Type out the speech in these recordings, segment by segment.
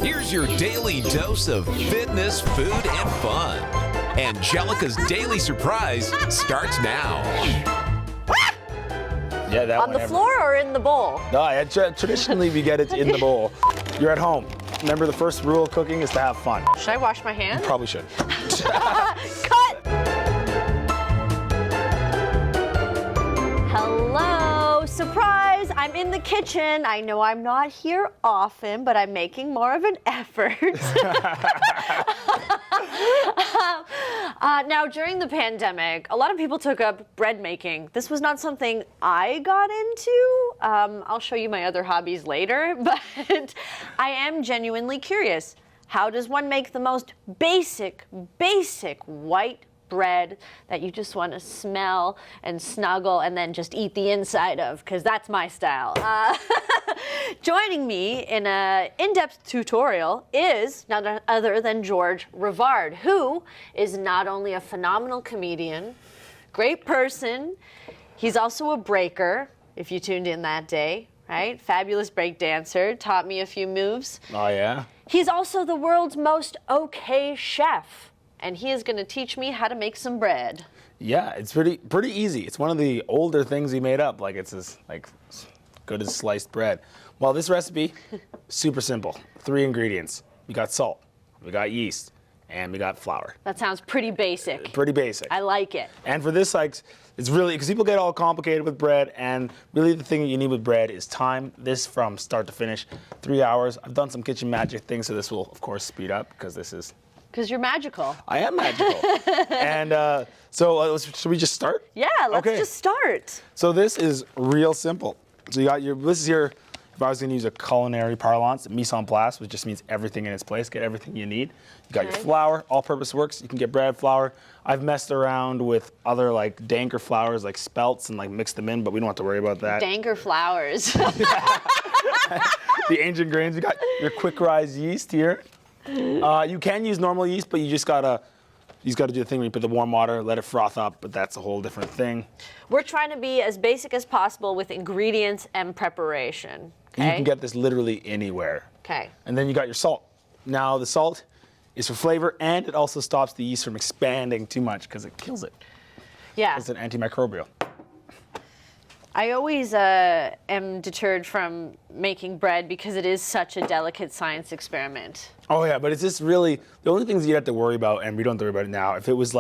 Here's your daily dose of fitness, food, and fun. Anjelica's Daily Surprise starts now. Yeah, that On the floor or in the bowl? No, traditionally we get it in the bowl. You're at home. Remember, the first rule of cooking is to have fun. Should I wash my hands? You probably should. Cut! Hello, surprise! I'm in the kitchen. I know I'm not here often, but I'm making more of an effort. Now, during the pandemic, a lot of people took up bread making. This was not something I got into. I'll show you my other hobbies later, but I am genuinely curious. How does one make the most basic white bread that you just want to smell and snuggle and then just eat the inside of, because that's my style. Joining me in an in-depth tutorial is none other than George Rivard, who is not only a phenomenal comedian, great person, he's also a breaker, if you tuned in that day, right? Fabulous break dancer, taught me a few moves. Oh, yeah? He's also the world's most okay chef, and he is going to teach me how to make some bread. Yeah, it's pretty easy. It's one of the older things he made up. Like, it's as good as sliced bread. Well, this recipe, super simple. 3 ingredients. We got salt, we got yeast, and we got flour. That sounds pretty basic. Pretty basic. I like it. And for this, it's really, because people get all complicated with bread, and really the thing that you need with bread is time. This from start to finish, 3 hours. I've done some kitchen magic things, so this will, of course, speed up, because this is... Because you're magical. I am magical. And should we just start? Yeah, let's just start. So this is real simple. So you got this is your, if I was going to use a culinary parlance, mise en place, which just means everything in its place, get everything you need. You got your flour, all-purpose works. You can get bread flour. I've messed around with other danker flours like spelts and mixed them in, but we don't have to worry about that. Danker flours. The ancient grains. You got your quick rise yeast here. You can use normal yeast, but you just gotta do the thing where you put the warm water, let it froth up, but that's a whole different thing. We're trying to be as basic as possible with ingredients and preparation. Okay? You can get this literally anywhere. Okay. And then you got your salt. Now the salt is for flavor, and it also stops the yeast from expanding too much because it kills it. Yeah. It's an antimicrobial. I always am deterred from making bread because it is such a delicate science experiment. Oh yeah, but it's just really, the only things you have to worry about, and we don't have to worry about it now, if it was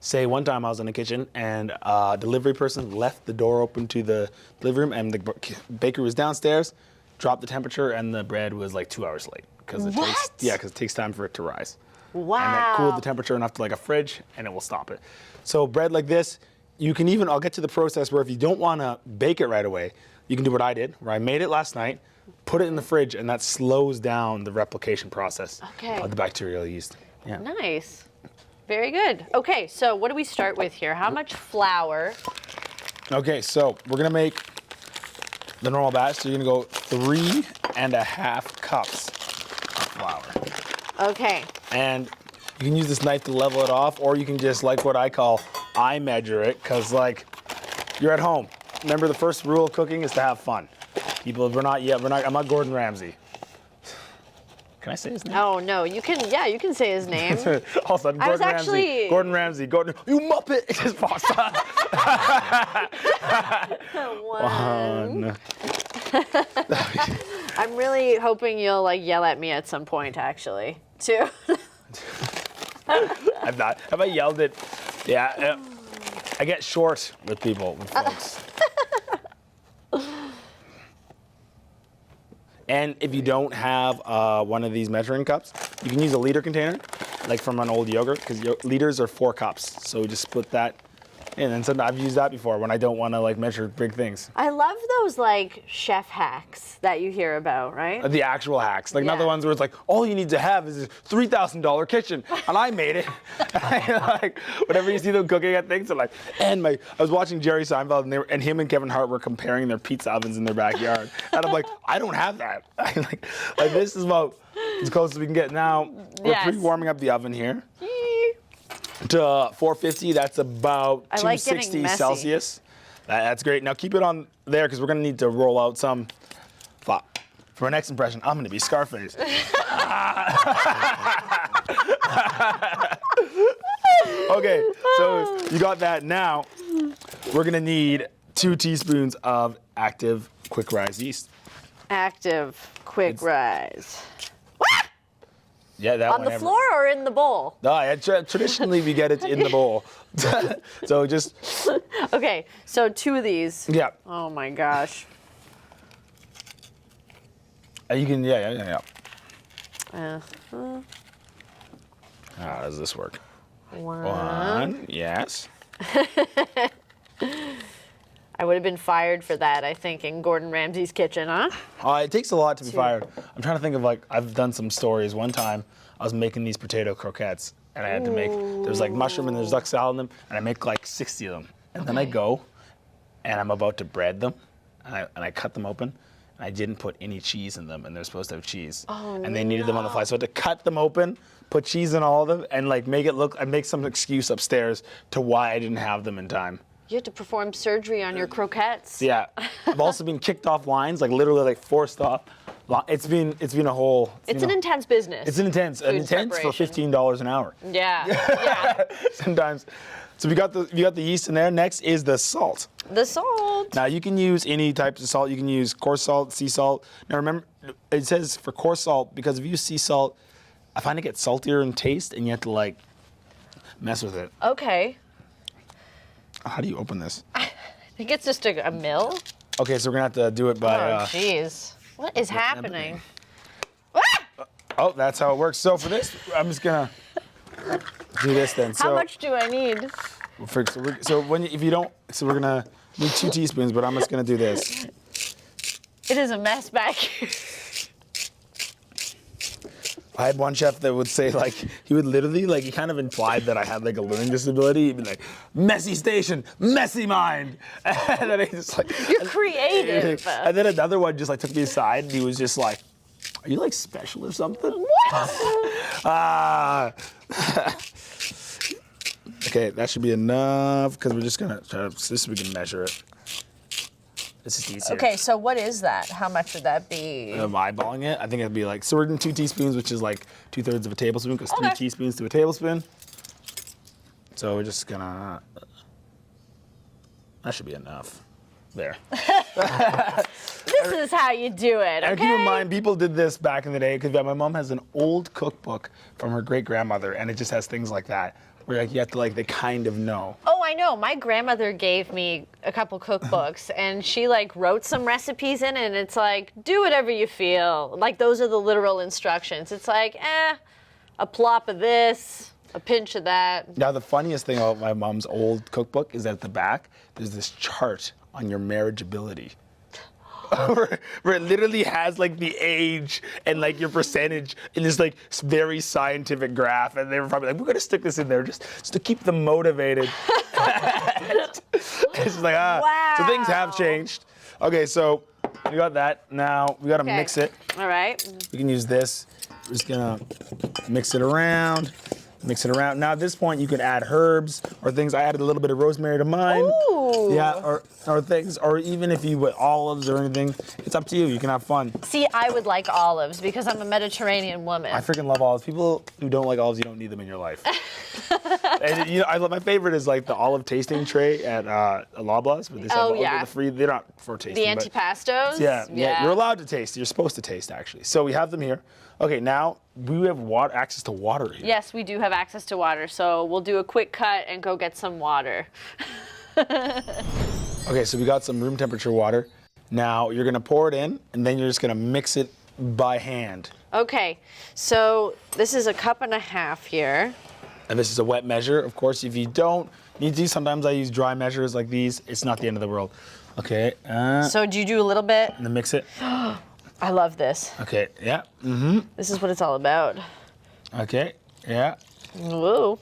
say one time I was in the kitchen and a delivery person left the door open to the delivery room and the baker was downstairs, dropped the temperature, and the bread was 2 hours late. Because it takes time for it to rise. Wow. And that cooled the temperature enough to a fridge, and it will stop it. So bread like this, you can even, I'll get to the process where if you don't want to bake it right away, you can do what I did, where I made it last night, put it in the fridge, and that slows down the replication process of the bacterial yeast. Yeah. Nice. Very good. Okay, so what do we start with here? How much flour? Okay, so we're going to make the normal batch. So you're going to go 3.5 cups of flour. Okay. And you can use this knife to level it off, or you can just, what I call, I measure it, because you're at home. Remember, the first rule of cooking is to have fun. People, I'm not Gordon Ramsay. Can I say his name? Oh no, you can say his name. All of a sudden, Gordon Ramsay, you Muppet, it just pops up. One. I'm really hoping you'll yell at me at some point, actually, too. I'm not. Have I yelled it? Yeah, I get short with folks. And if you don't have one of these measuring cups, you can use a liter container, from an old yogurt, because liters are 4 cups. So just split that in. And sometimes I've used that before when I don't want to measure big things. I love those chef hacks that you hear about, right? The actual hacks, not the ones where it's all you need to have is a $3,000 kitchen, and I made it. Whenever you see them cooking at things, they're I was watching Jerry Seinfeld, and him and Kevin Hart were comparing their pizza ovens in their backyard, and I'm I don't have that. This is about as close as we can get now. We're pre-warming up the oven here to 450. That's about 260 Celsius. That's great. Now keep it on there because we're going to need to roll out some For my next impression, I'm gonna be Scarface. Okay, so you got that. Now, we're gonna need 2 teaspoons of active quick rise yeast. Active, quick rise. Yeah, that On the floor or in the bowl? No, traditionally we get it in the bowl. So just. Okay, so 2 of these. Yeah. Oh my gosh. You can, yeah. How does this work? 1, yes. I would have been fired for that, I think, in Gordon Ramsay's kitchen, huh? It takes a lot to be fired. I'm trying to think of I've done some stories. One time I was making these potato croquettes and I had to make, there's like mushroom and there's duck salad in them and I make like 60 of them. And then I go and I'm about to bread them and I cut them open and I didn't put any cheese in them and they're supposed to have cheese. And they needed them on the fly. So I had to cut them open, put cheese in all of them and like make some excuse upstairs to why I didn't have them in time. You have to perform surgery on your croquettes. Yeah, I've also been kicked off lines, like literally like forced off. It's been a whole. It's an intense business. It's intense for $15 an hour. Yeah. Yeah. Sometimes. So we got the yeast in there. Next is the salt. The salt. Now you can use any types of salt. You can use coarse salt, sea salt. Now remember, it says for coarse salt because if you use sea salt, I find it gets saltier in taste, and you have to like mess with it. Okay. How do you open this? I think it's just a mill. Okay, so we're gonna have to do it by. Oh, jeez. What is happening? Oh, that's how it works. So for this, I'm just gonna do this then. How much do I need? We're gonna need 2 teaspoons, but I'm just gonna do this. It is a mess back here. I had one chef that would say like he would literally like he kind of implied that I had like a learning disability. He'd be like, "Messy station, messy mind," and then he just like You're creative. And then another one just like took me aside and he was just like, "Are you like special or something?" What? Okay, that should be enough because we're just gonna try to so we can measure it. This is easier. Okay, so what is that? How much would that be? Am I eyeballing it? I think it'd be like, so we're doing 2 teaspoons, which is like 2/3 of a tablespoon, because 3 teaspoons to a tablespoon. So we're just gonna, that should be enough. There. This is how you do it, okay? And keep in mind, people did this back in the day, because my mom has an old cookbook from her great-grandmother, and it just has things like that, where like you have to like, they kind of know. Oh, I know. My grandmother gave me a couple cookbooks, and she like wrote some recipes in it, and it's like, do whatever you feel. Like those are the literal instructions. It's like, a plop of this, a pinch of that. Now, the funniest thing about my mom's old cookbook is that at the back, there's this chart on your marriageability. where it literally has like the age and like your percentage in this like very scientific graph, and they were probably like, we're gonna stick this in there just to keep them motivated. It's just like wow. So things have changed. Okay, so we got that. Now we gotta mix it. All right. We can use this. We're just gonna mix it around. Mix it around. Now at this point you can add herbs or things. I added a little bit of rosemary to mine. Ooh. Yeah, or things, or even if you put olives or anything, it's up to you. You can have fun. See, I would like olives because I'm a Mediterranean woman. I freaking love olives. People who don't like olives, you don't need them in your life. And you know, my favorite is like the olive tasting tray at Loblaws, but they sell the free. They're not for tasting. The antipastos. Yeah, you're allowed to taste. You're supposed to taste actually. So we have them here. Okay, now we have access to water here. Yes, we do have access to water, so we'll do a quick cut and go get some water. Okay, so we got some room temperature water. Now you're gonna pour it in, and then you're just gonna mix it by hand. Okay, so this is a cup and a half here. And this is a wet measure. Of course, if you don't need to, sometimes I use dry measures like these. It's not the end of the world. Okay. So do you do a little bit? And then mix it. I love this. Okay, yeah. Mm-hmm. This is what it's all about. Okay, yeah. Whoa.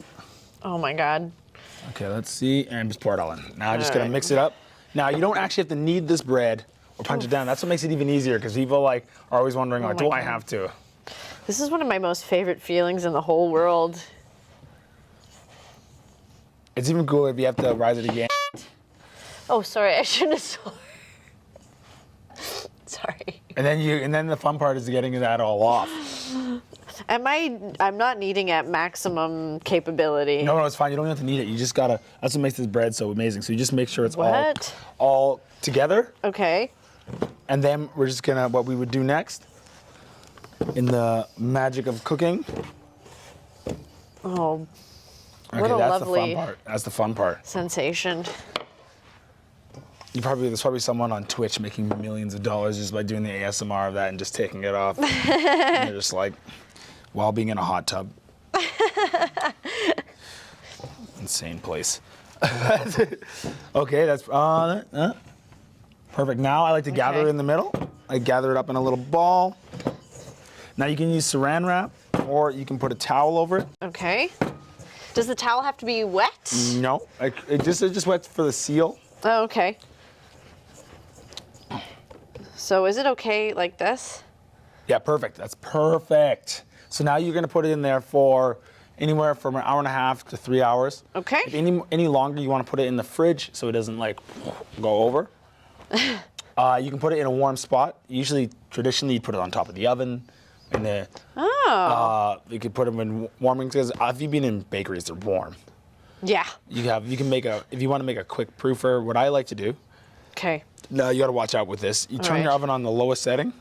Oh my God. Okay, let's see. And just pour it all in. Now I'm just gonna mix it up. Now you don't actually have to knead this bread or punch it down. That's what makes it even easier, because people like are always wondering, like, do I have to? This is one of my most favorite feelings in the whole world. It's even cooler if you have to rise it again. Oh, sorry, I shouldn't have sworn. Sorry. And then the fun part is getting that all off. I'm not kneading at maximum capability. No, it's fine. You don't have to knead it. You just gotta. That's what makes this bread so amazing. So you just make sure it's What? all together. Okay. And then we're just gonna. What we would do next, in the magic of cooking. Oh, Okay, what a that's lovely the fun part. That's the fun part. sensation. There's probably someone on Twitch making millions of dollars just by doing the ASMR of that and just taking it off. And they're just like, while being in a hot tub. Insane place. Okay, that's perfect. Now I like to gather it in the middle. I gather it up in a little ball. Now you can use saran wrap, or you can put a towel over it. Okay. Does the towel have to be wet? No, it just wet for the seal. Oh, okay. So is it okay like this? Yeah, perfect. That's perfect. So now you're gonna put it in there for anywhere from an hour and a half to 3 hours. Okay. If any longer, you want to put it in the fridge so it doesn't like go over. You can put it in a warm spot. Traditionally, you put it on top of the oven. You could put them in warming because if you've been in bakeries, they're warm. Yeah. You can make if you want to make a quick proofer. What I like to do. Okay. No, you got to watch out with this. You turn your oven on the lowest setting,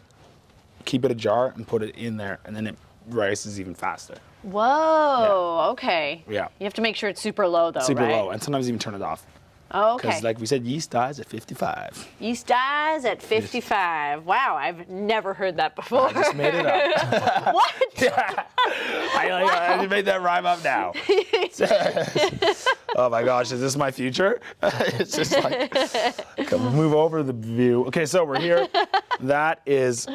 keep it ajar, and put it in there, and then it rises even faster. Whoa. Okay. Yeah. You have to make sure it's super low though, Super right? low, and sometimes even turn it off. Oh, okay. Because, like we said, yeast dies at 55. Yeast dies at 55. Wow, I've never heard that before. I just made it up. What? Yeah. I made that rhyme up now. Oh my gosh, is this my future? It's just like, come move over the view. Okay, so we're here. That is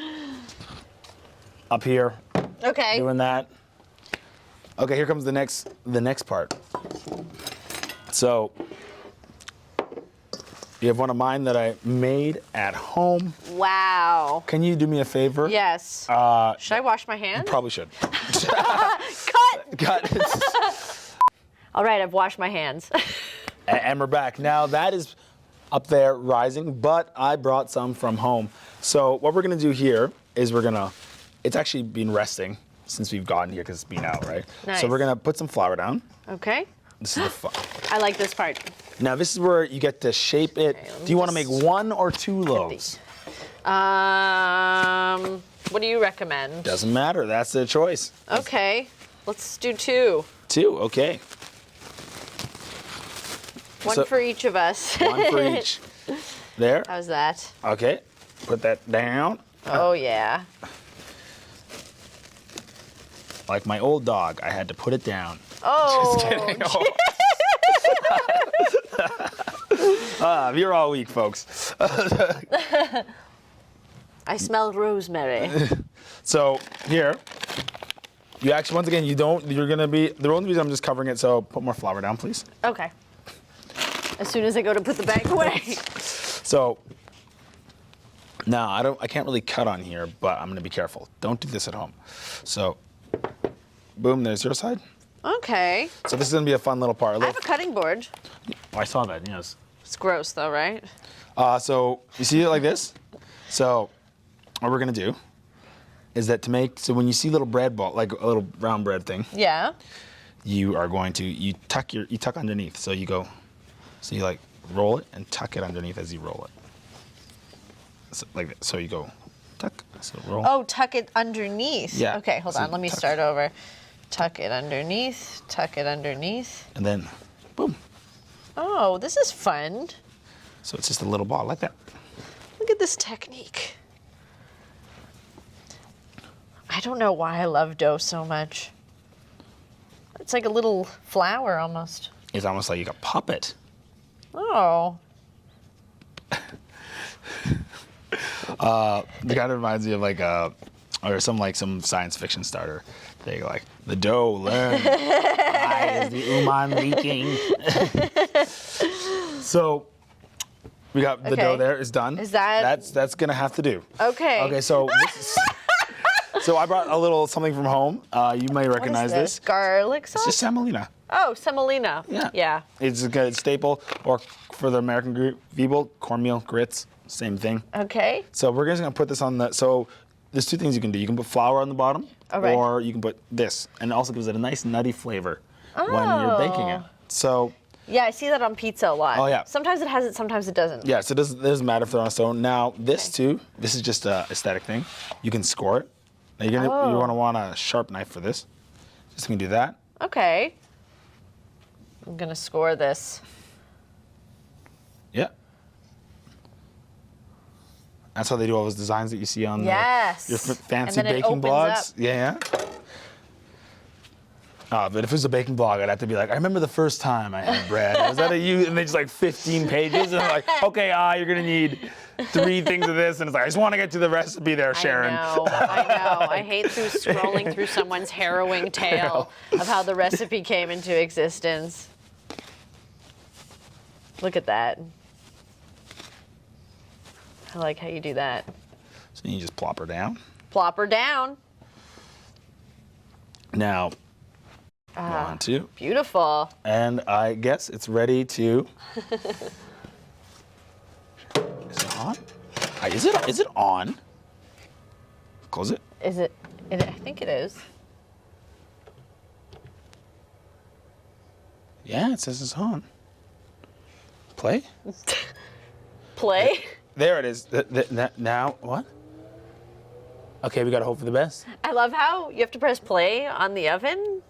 up here. Okay. Doing that. Okay, here comes the next part. So you have one of mine that I made at home. Wow. Can you do me a favor? Yes. Should I wash my hands? Probably should. Cut. All right, I've washed my hands. And we're back. Now that is up there rising, but I brought some from home. So what we're gonna do here is it's actually been resting since we've gotten here because it's been out, right? Nice. So we're gonna put some flour down. Okay. This is the fun. I like this part. Now this is where you get to shape it. Do you want to make 1 or 2 loaves? What do you recommend? Doesn't matter. That's their choice. Okay. Let's do 2. 2, okay. One for each of us. 1 for each. There. How's that? Okay. Put that down. Oh, yeah. Like my old dog, I had to put it down. Oh. Just kidding. You're all weak, folks. I smell rosemary. So here, you actually, once again, the only reason I'm just covering it, so put more flour down, please. Okay. As soon as I go to put the bag away. So, now I can't really cut on here, but I'm gonna be careful. Don't do this at home. So, boom, there's your side. Okay. So this is gonna be a fun little part. I have a cutting board. Oh, I saw that, yes. It's gross though, right? So you see it like this? So what we're gonna do is that so when you see little bread ball, like a little round bread thing, Yeah. you are going to, you tuck underneath. So you like roll it and tuck it underneath as you roll it. So, like that. So you go tuck, so roll. Oh, tuck it underneath. Yeah. Okay, hold So on. Let me tuck. start over. Tuck it underneath. Tuck it underneath. And then, boom. Oh, this is fun. So it's just a little ball like that. Look at this technique. I don't know why I love dough so much. It's like a little flower almost. It's almost like a puppet. Oh. It kind of reminds me of like some science fiction starter. They go like, the dough learned. Why is the uman leaking? So we got the dough there is done. Is that- that's gonna have to do. Okay. Okay, so so I brought a little something from home. You may recognize What is this. Garlic sauce? It's just semolina. Oh, semolina. Yeah. Yeah. It's a good staple, or for the American people, cornmeal grits. same thing. Okay. So we're just gonna put this on the, so there's two things you can do. You can put flour on the bottom, right. or you can put this, and it also gives it a nice nutty flavor when you're baking it. So, yeah, I see that on pizza a lot. Oh, yeah. Sometimes it has it, sometimes it doesn't. yeah, so it doesn't matter if they're on a stone. Now, this too, this is just a aesthetic thing. You can score it. Now you're gonna, you wanna want a sharp knife for this. Just gonna do that. Okay. I'm gonna score this. Yeah. That's how they do all those designs that you see on Yes. your fancy And then it baking opens blogs. up. Yeah. But if it was a baking blog, I'd have to be like, I remember the first time I had bread. I was at a U, and they just like 15 pages, and I'm like, okay, you're gonna need 3 things of this, and it's like, I just want to get to the recipe there, Sharon. I know. I hate scrolling through someone's harrowing tale of how the recipe came into existence. Look at that. I like how you do that. So you just plop her down. Plop her down. Now, 1, 2. Beautiful. And I guess it's ready to. Is it on? Is it on? Close it. Is it? I think it is. Yeah, it says it's on. Play? Play? There it is. Now, what? Okay, we gotta hope for the best. I love how you have to press play on the oven.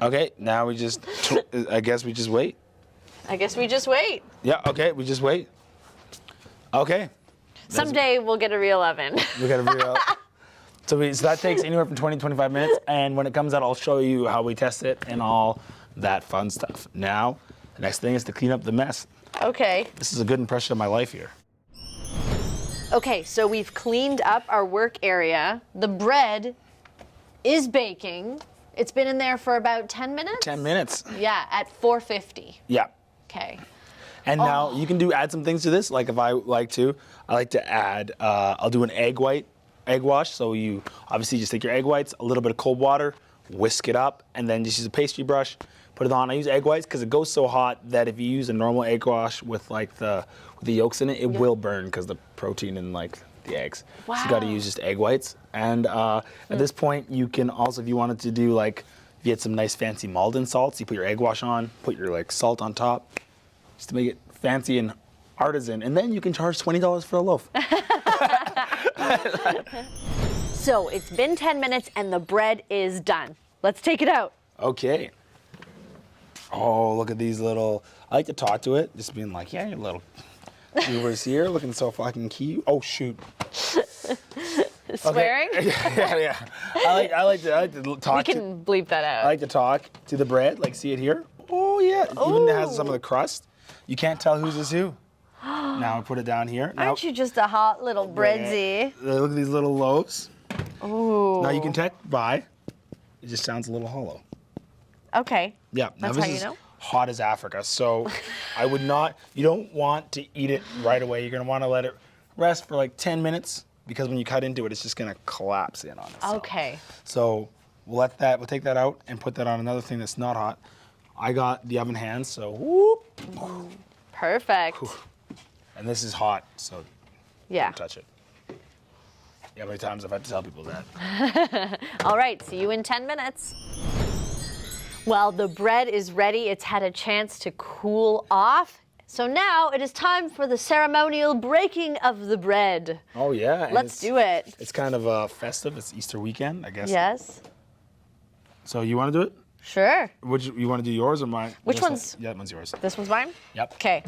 Okay, now we just, I guess we just wait. I guess we just wait. Yeah, okay, we just wait. Okay. Someday we'll get a real oven. We got a real. So that takes anywhere from 20 to 25 minutes, and when it comes out, I'll show you how we test it and all that fun stuff. Now, the next thing is to clean up the mess. Okay. This is a good impression of my life here. Okay, so we've cleaned up our work area. The bread is baking. It's been in there for about 10 minutes? 10 minutes. Yeah, at 450. Yeah. Okay. And now you can add some things to this. Like if I like to add, I'll do an egg wash. So you obviously just take your egg whites, a little bit of cold water, whisk it up, and then just use a pastry brush, put it on. I use egg whites because it goes so hot that if you use a normal egg wash with like the yolks in it, it will burn because the protein in like the eggs. Wow. So you got to use just egg whites. And at this point, you can also, if you wanted to do like, if you had some nice fancy Malden salts, you put your egg wash on, put your like salt on top, just to make it fancy and artisan. And then you can charge $20 for a loaf. So it's been 10 minutes and the bread is done. Let's take it out. Okay. Oh, look at these little, I like to talk to it, just being like, yeah, you little goobers here, looking so fucking cute. Oh, shoot. Swearing? Okay. Yeah. I like to talk. We can bleep that out. I like to talk to the bread, like see it here. Oh yeah, even it has some of the crust. You can't tell whose is who. Now I put it down here. Now, Aren't you just a hot little breadsy? look at these little loaves. Ooh. Now you can tell by, it just sounds a little hollow. Okay. Yeah, now That's this how you is know? hot as Africa, so I would not, you don't want to eat it right away. You're gonna wanna let it rest for like 10 minutes because when you cut into it, it's just gonna collapse in on itself. Okay. So we'll take that out and put that on another thing that's not hot. I got the oven hands, so whoop. Perfect. And this is hot, so Yeah. don't touch it. Yeah, how many times have I had to tell people that? All right, see you in 10 minutes. Well, the bread is ready. It's had a chance to cool off. So now it is time for the ceremonial breaking of the bread. Oh yeah. and Let's do it. It's kind of festive. It's Easter weekend, I guess. Yes. So you want to do it? Sure. You want to do yours or mine? Which This one- one's- Yeah, that one's yours. This one's mine? Yep. Okay.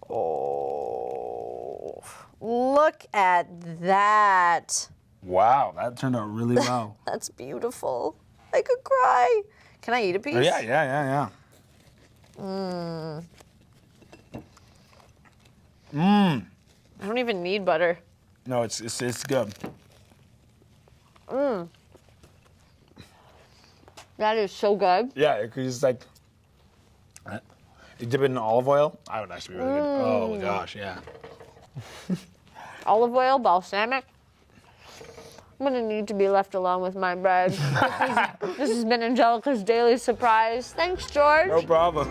Oh, look at that. Wow, that turned out really well. That's beautiful. I could cry. Can I eat a piece? Oh, yeah. I don't even need butter. No, it's good. That is so good. Yeah, it's just like, you dip it in olive oil. I would actually be really good. Oh my gosh, yeah. Olive oil, balsamic. I'm gonna need to be left alone with my bread. This has been Anjelica's Daily Surprise. Thanks, George. No problem.